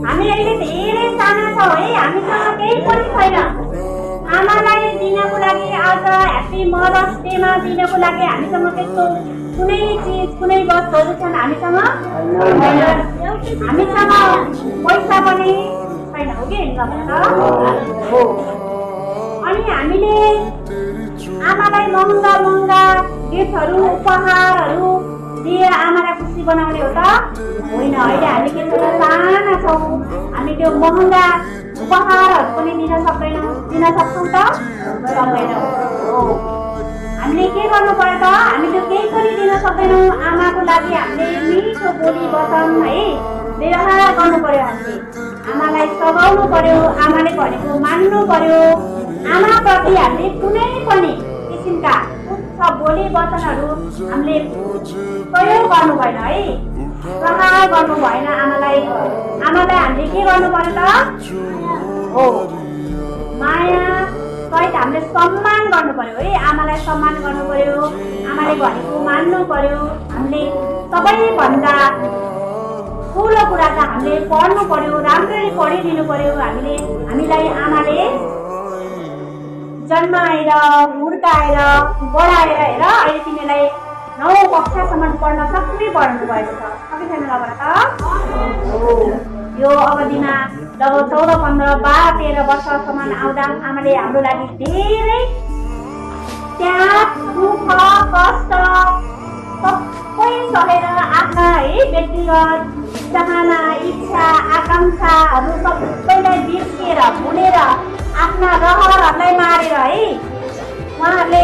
हामी अहिले धेरै साना छौँ है, हामीसँग केही पनि छैन। आमालाई दिनको लागि आज ह्याप्पी मदर्स डेमा दिनको लागि हामीसँग त्यस्तो कुनै चिज कुनै वस्तुहरू छन् हामीसँग हामीसँग पैसा पनि छैन हो कि अनि हामीले आमालाई महँगा महँगा गिफ्टहरू उपहारहरू दिएर आमालाई खुसी बनाउने हो त होइन। अहिले हामी के छ साना छौँ, हामी त्यो महँगा उपहारहरू पनि दिन सक्दैनौँ, दिन सक्छौँ त सक्दैनौँ। हामीले के गर्नु पर्यो त, हामी त्यो केही पनि दिन सक्दैनौँ। आमाको लागि हामीले मिठो बोली वचन है व्यवहार गर्नु पर्यो, हामीले आमालाई सघाउनु पर्यो, आमाले भनेको मान्नु पर्यो। आमाप्रति हामीले कुनै पनि किसिमका उच्च बोली वचनहरू हामीले प्रयोग गर्नु भएन है, प्रहार गर्नु भएन। आमालाई हामीले के गर्नु पर्यो त हो माया सहित हामीले सम्मान गर्नु पर्यो है। आमालाई सम्मान गर्नु पर्यो, आमाले भनेको मान्नु पर्यो। हामीले सबैभन्दा ठुलो कुरा त हामीले पढ्नु पर्यो, राम्ररी पढिदिनु पर्यो। हामीलाई आमाले जन्माएर हुर्काएर बढाएर हेर अहिले तिमीलाई 9 कक्षासम्म पढ्न सक्ने पढ्नु भएको छ, सबैजना लगेर त यो अवधिमा जब 14, 15, 12, 13 वर्षसम्म आउँदा आमाले हाम्रो लागि धेरै त्याग दुःख कष्ट सबै सहेर आफ्ना है व्यक्तिगत चाहना इच्छा आकाङ्क्षाहरू सबैलाई बिर्सिएर भुलेर आफ्ना रहरहरूलाई मारेर है उहाँहरूले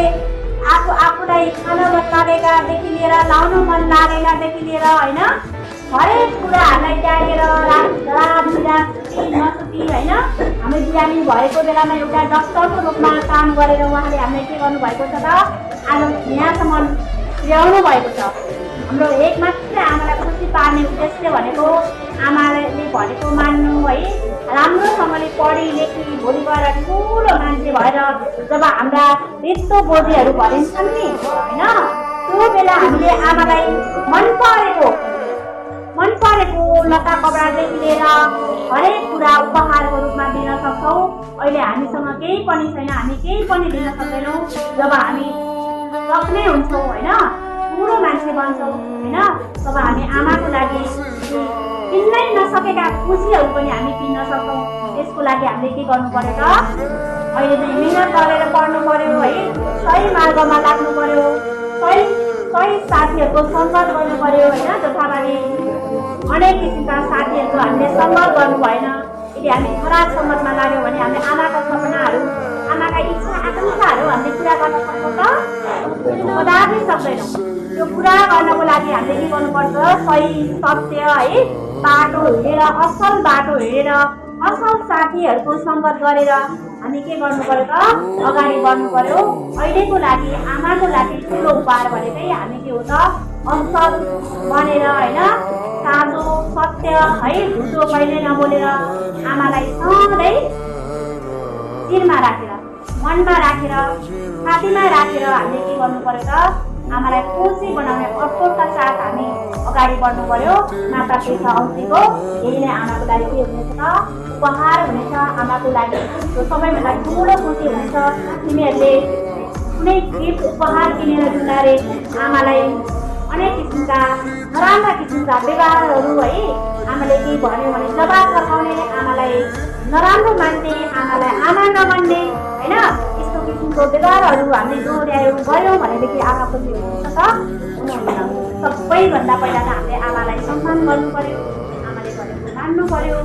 आफूलाई खान मन लागेकादेखि लिएर लाउन मन लागेकादेखि लिएर होइन हरेक कुराहरूलाई त्यागेर नसुती होइन हामी बिरामी भएको बेलामा एउटा डक्टरको रूपमा काम गरेर उहाँले हामीले के गर्नुभएको छ त आज यहाँसम्म ल्याउनु भएको छ। हाम्रो एकमात्र आमालाई खुसी पार्ने उद्देश्य भनेको आमाले भनेको मान्नु है, राम्रोसँगले पढी लेखी भोलि गएर ठुलो मान्छे भएर जब हाम्रा यस्तो बोझीहरू भरिन्छन् नि होइन त्यो बेला हामीले आमालाई मन परेको लता कपडादेखि लिएर हरेक कुरा उपहारको रूपमा दिन सक्छौँ। अहिले हामीसँग केही पनि छैन, हामी केही पनि दिन सक्दैनौँ। जब हामी सक्ने हुन्छौँ होइन ठुलो मान्छे बन्छौँ होइन तब हामी आमाको लागि किन्नै नसकेका खुसीहरू पनि हामी किन्न सक्छौँ। त्यसको लागि हामीले के गर्नु पर्यो त अहिले चाहिँ मिहिनेत गरेर पढ्नु पर्यो है, सही मार्गमा लाग्नु पर्यो, सही साथीहरूको सङ्गत गर्नु पर्यो होइन। जथाभावी अनेक किसिमका साथीहरूको हामीले सङ्गत गर्नु भएन। यदि हामी खराब सङ्गतमा लाग्यौँ भने हामीले आमाका सपनाहरू आमाका इच्छा आकाङ्क्षाहरू हामीले पुरा गर्न सक्छौँ त कदापि सक्दैनौँ। त्यो पुरा गर्नको लागि हामीले के गर्नुपर्छ सही सत्य है बाटो हिँडेर असल बाटो हिँडेर असल साथीहरूको सङ्गत गरेर हामी के गर्नु पर्यो त अगाडि बढ्नु पर्यो। अहिलेको लागि आमाको लागि ठुलो उपहार भनेकै हामी के हो त असल बनेर होइन साँचो सत्य है झुटो कहिले नबोलेर आमालाई सधैँ शिरमा राखेर मनमा राखेर छातीमा राखेर हामीले के गर्नु पर्यो त आमालाई खुसी बनाउने अठोटका साथ हामी अगाडि बढ्नु पर्यो। माता पिता औँसीको यही नै आमाको लागि के हुनेछ त उपहार हुनेछ। आमाको लागि त्यो सबैभन्दा ठुलो खुसी हुनेछ। तिमीहरूले कुनै गिफ्ट उपहार किनेर दिँदाखेरि आमालाई अनेक किसिमका नराम्रा किसिमका व्यवहारहरू है आमाले केही भन्यो भने जवाब सघाउने, आमालाई नराम्रो मान्ने, आमालाई आमा नमान्ने होइन यस्तो किसिमको व्यवहारहरू हामीले दोहोऱ्यायौँ गऱ्यौँ भनेदेखि आमा खुसी हुनुहुन्छ त हुनुहुन्न। सबैभन्दा पहिला त हामीले आमालाई सम्मान गर्नु पर्यो, आमाले भनेको मान्नु पर्यो।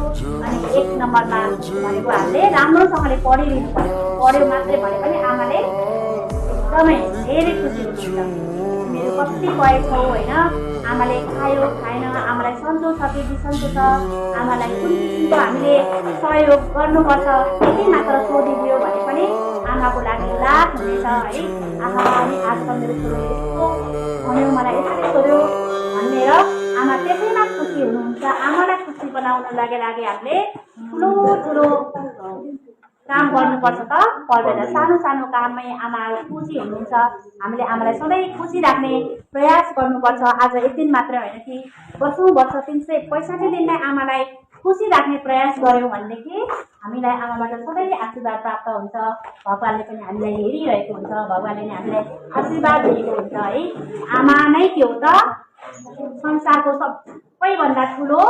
अनि 1 नम्बरमा भनेको हामीले राम्रोसँगले पढिदिनु पर्यो। पढ्यो मात्रै भने पनि आमाले एकदमै धेरै खुसी हुनुहुन्छ। मेरो कति पढेछौ होइन आमाले खायो खाएन, आमालाई सन्चो छ कि बिसन्चो छ, आमालाई कुन किसिमको हामीले सहयोग गर्नुपर्छ त्यति मात्र सोधिदियो भने पनि आमाको लागि लाभ हुनेछ है। आमा अनि आजकल मेरो छोरीले यस्तो भन्यो मलाई यस्तै सोध्यो भनेर आमा त्यसैमा खुसी हुनुहुन्छ। आमालाई खुसी बनाउन लागि हामीले ठुलो काम गर्नुपर्छ त पर्दैन। सानो सानो काममै आमाहरू खुसी हुनुहुन्छ। हामीले आमालाई सधैँ खुसी राख्ने प्रयास गर्नुपर्छ। आज एक दिन मात्र होइन कि वर्षौँ वर्ष 365 दिन नै आमालाई खुसी राख्ने प्रयास गऱ्यौँ भनेदेखि हामीलाई आमाबाट सधैँ आशीर्वाद प्राप्त हुन्छ। भगवान्ले पनि हामीलाई हेरिरहेको हुन्छ, भगवान्ले नै हामीलाई आशीर्वाद दिएको हुन्छ है। आमा नै के हो त संसारको सबैभन्दा ठुलो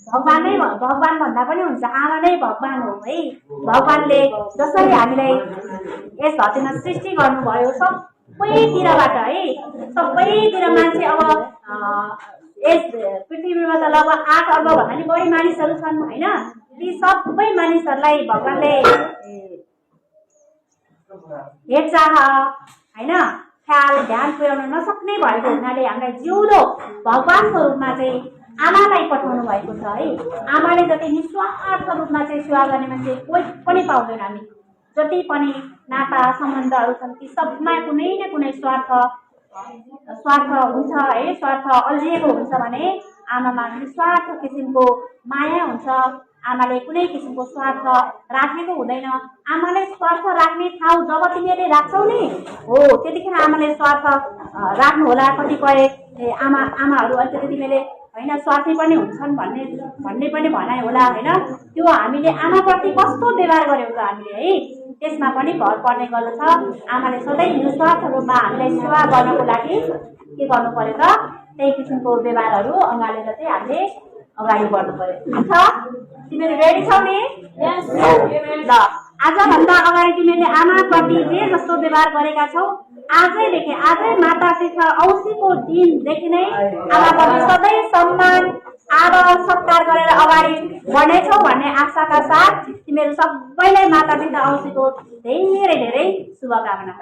भगवान नै, भगवान भन्दा पनि हुन्छ, आमा नै भगवान हो है। भगवानले जसरी हामीलाई यस धरतीमा सृष्टि गर्नुभयो सबैतिरबाट है, सबैतिर मान्छे अब यस पृथ्वीमा त लगभग 8 अर्ब भन्दा नि बढी मानिसहरू छन् होइन। ती सबै मानिसहरूलाई भगवानले हेरचाह होइन ख्याल ध्यान पुर्याउन नसक्ने भएको हुनाले हामीलाई जिउँदो भगवानको रूपमा चाहिँ आमालाई पठाउनु भएको छ है। आमाले जति निस्वार्थ रूपमा चाहिँ सेवा गर्ने मान्छे कोही पनि पाउँदैन। हामी जति पनि नाता सम्बन्धहरू छन् ती सबमा कुनै न कुनै स्वार्थ हुन्छ है। स्वार्थ अल्झिएको हुन्छ भने आमामा निस्वार्थ किसिमको माया हुन्छ। आमाले कुनै किसिमको स्वार्थ राखेको हुँदैन। आमाले स्वार्थ राख्ने ठाउँ जब तिमीले राख्छौ नि हो त्यतिखेर आमाले स्वार्थ राख्नु होला। कतिपय आमाहरू अलिकति तिमीले होइन स्वार्थी पनि हुन्छन् भन्ने पनि भनाइ होला होइन। त्यो हामीले आमाप्रति कस्तो व्यवहार गर्यौँ त हामीले है त्यसमा पनि भर पर्ने गर्दछ। आमाले सधैँ निस्वार्थ रूपमा हामीलाई सेवा गर्नको लागि के गर्नु पर्यो त त्यही किसिमको व्यवहारहरू अँगालेर चाहिँ हामीले अगाडि बढ्नु पर्यो। ठिक छ, तिमीहरू रेडी छौ नि? ल आजभन्दा अगाडि तिमीले आमाप्रति जे जस्तो व्यवहार गरेका छौ आजैदेखि, आजै माता तीर्थ औँसीको दिनदेखि नै आमाप्रति सधैँ सम्मान आदर सत्कार गरेर अगाडि बढ्नेछौ भन्ने आशाका साथ तिमीहरू सबैलाई माता तीर्थ औँसीको धेरै धेरै शुभकामना।